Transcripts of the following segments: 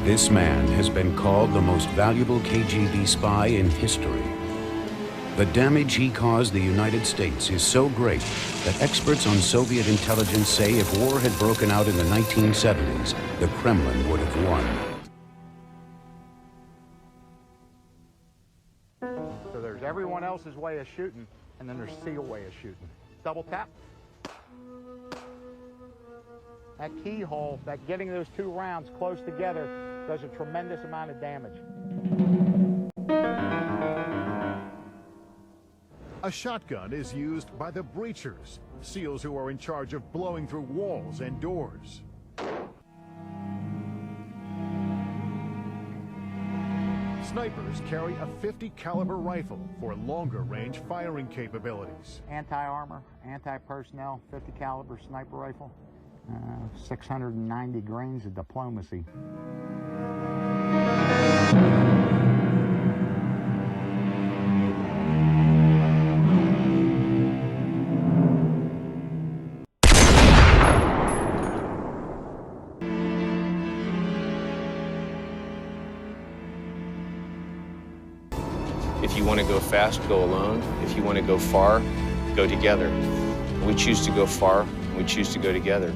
This man has been called the most valuable KGB spy in history. The damage he caused the United States is so great that experts on Soviet intelligence say if war had broken out in the 1970s, the Kremlin would have won. So there's everyone else's way of shooting, and then there's SEAL way of shooting. Double tap. That keyhole, that getting those two rounds close together, does a tremendous amount of damage. A shotgun is used by the breachers, SEALs who are in charge of blowing through walls and doors. Snipers carry a .50 caliber rifle for longer range firing capabilities. Anti-armor, anti-personnel, .50 caliber sniper rifle, 690 grains of diplomacy. If you want to go fast, go alone. If you want to go far, go together. We choose to go far, and we choose to go together.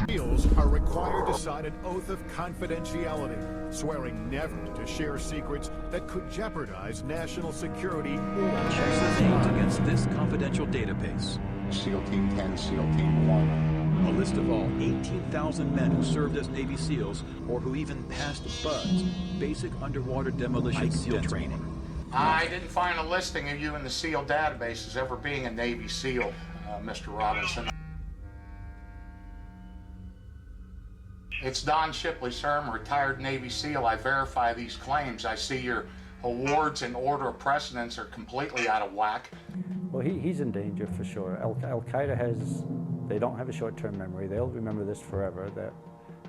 SEALs are required to sign an oath of confidentiality, swearing never to share secrets that could jeopardize national security or... Checks the names against this confidential database. SEAL Team 10, SEAL Team 1. A list of all 18,000 men who served as Navy SEALs or who even passed BUDS, basic underwater demolition SEAL training. I didn't find a listing of you in the SEAL database as ever being a Navy SEAL, Mr. Robinson. It's Don Shipley, sir. I'm a retired Navy SEAL. I verify these claims. I see your awards and order of precedence are completely out of whack. Well, he's in danger for sure. Al-Qaeda they don't have a short-term memory. They'll remember this forever, that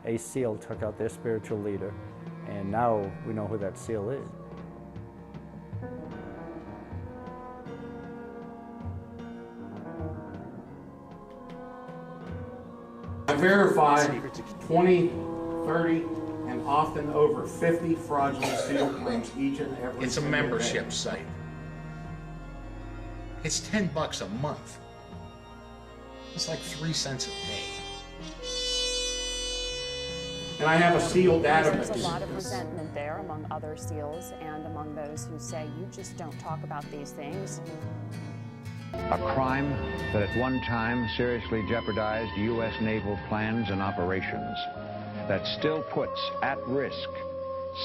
a SEAL took out their spiritual leader, and now we know who that SEAL is. I verified 20, 30, and often over 50 fraudulent SEAL claims each and every It's a membership site. It's $10 a month. It's like 3 cents a day. And I have a SEAL database. There's a lot of resentment there among other SEALs and among those who say, you just don't talk about these things. A crime that at one time seriously jeopardized U.S. naval plans and operations, that still puts at risk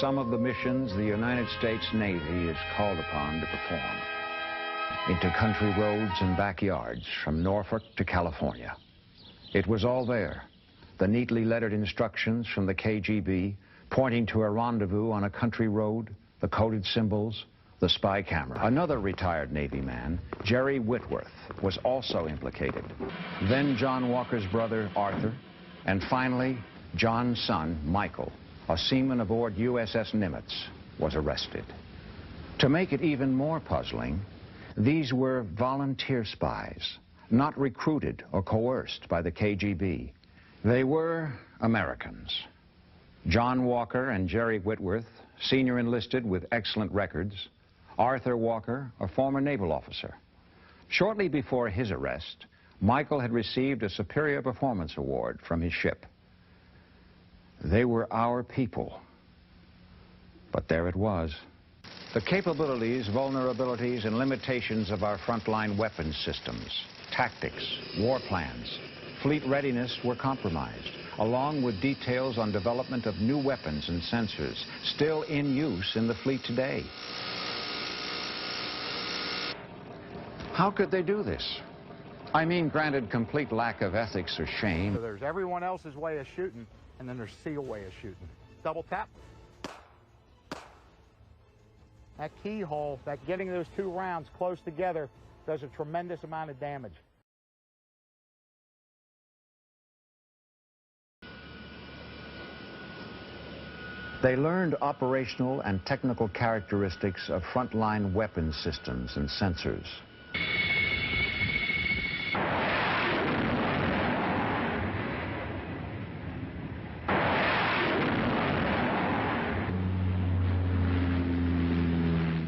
some of the missions the United States Navy is called upon to perform. Into country roads and backyards from Norfolk to California. It was all there. The neatly lettered instructions from the KGB pointing to a rendezvous on a country road, the coded symbols, the spy camera. Another retired Navy man, Jerry Whitworth, was also implicated. Then John Walker's brother, Arthur, and finally, John's son, Michael, a seaman aboard USS Nimitz, was arrested. To make it even more puzzling, these were volunteer spies, not recruited or coerced by the KGB. They were Americans. John Walker and Jerry Whitworth, senior enlisted with excellent records. Arthur Walker, a former naval officer. Shortly before his arrest, Michael had received a Superior Performance Award from his ship. They were our people. But there it was. The capabilities, vulnerabilities, and limitations of our frontline weapons systems, tactics, war plans, fleet readiness were compromised, along with details on development of new weapons and sensors still in use in the fleet today. How could they do this? I mean, granted, complete lack of ethics or shame. So there's everyone else's way of shooting, and then there's SEAL way of shooting. Double tap. That keyhole, that getting those two rounds close together, does a tremendous amount of damage. They learned operational and technical characteristics of frontline weapons systems and sensors.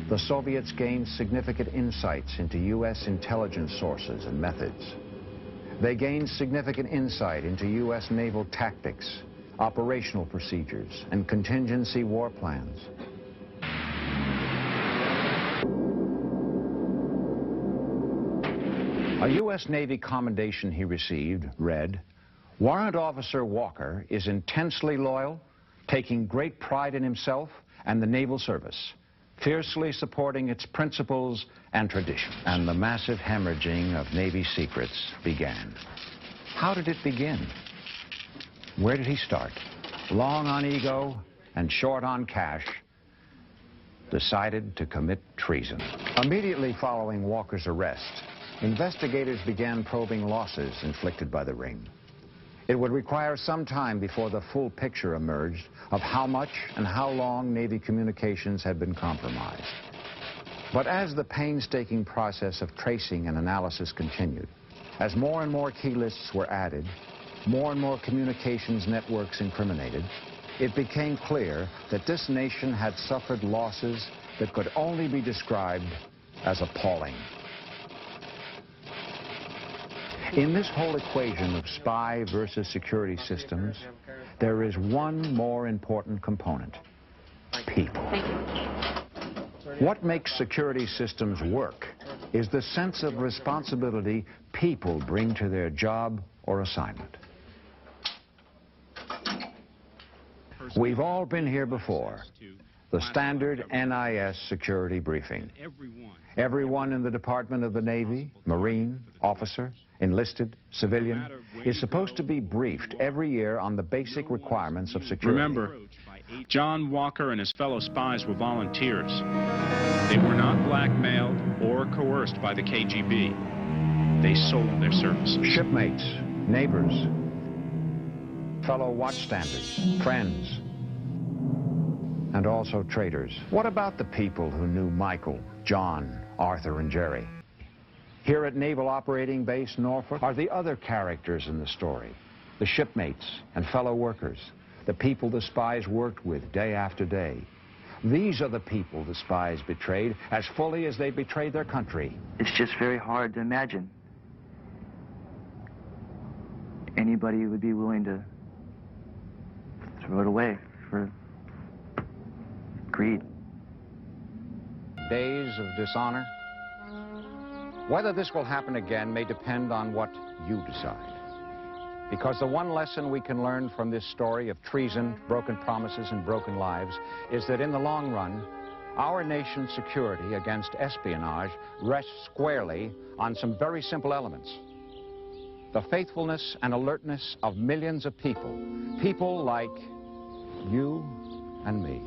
The Soviets gained significant insights into U.S. intelligence sources and methods. They gained significant insight into U.S. naval tactics, operational procedures, and contingency war plans. A U.S. Navy commendation he received read, "Warrant Officer Walker is intensely loyal, taking great pride in himself and the naval service, fiercely supporting its principles and traditions." And the massive hemorrhaging of Navy secrets began. How did it begin? Where did he start? Long on ego and short on cash, decided to commit treason. Immediately following Walker's arrest, investigators began probing losses inflicted by the ring. It would require some time before the full picture emerged of how much and how long Navy communications had been compromised. But as the painstaking process of tracing and analysis continued, as more and more key lists were added, more and more communications networks incriminated, it became clear that this nation had suffered losses that could only be described as appalling. In this whole equation of spy versus security systems, there is one more important component: people. What makes security systems work is the sense of responsibility people bring to their job or assignment. We've all been here before. The standard NIS security briefing. Everyone in the Department of the Navy, Marine, officer, enlisted, civilian, is supposed to be briefed every year on the basic requirements of security. Remember, John Walker and his fellow spies were volunteers. They were not blackmailed or coerced by the KGB. They sold their services. Shipmates, neighbors, fellow watchstanders, friends, and also traitors. What about the people who knew Michael, John, Arthur, and Jerry? Here at Naval Operating Base Norfolk are the other characters in the story, the shipmates and fellow workers, the people the spies worked with day after day. These are the people the spies betrayed as fully as they betrayed their country. It's just very hard to imagine anybody would be willing to throw it away for greed. Days of dishonor. Whether this will happen again may depend on what you decide. Because the one lesson we can learn from this story of treason, broken promises, and broken lives is that in the long run, our nation's security against espionage rests squarely on some very simple elements. The faithfulness and alertness of millions of people, people like you and me.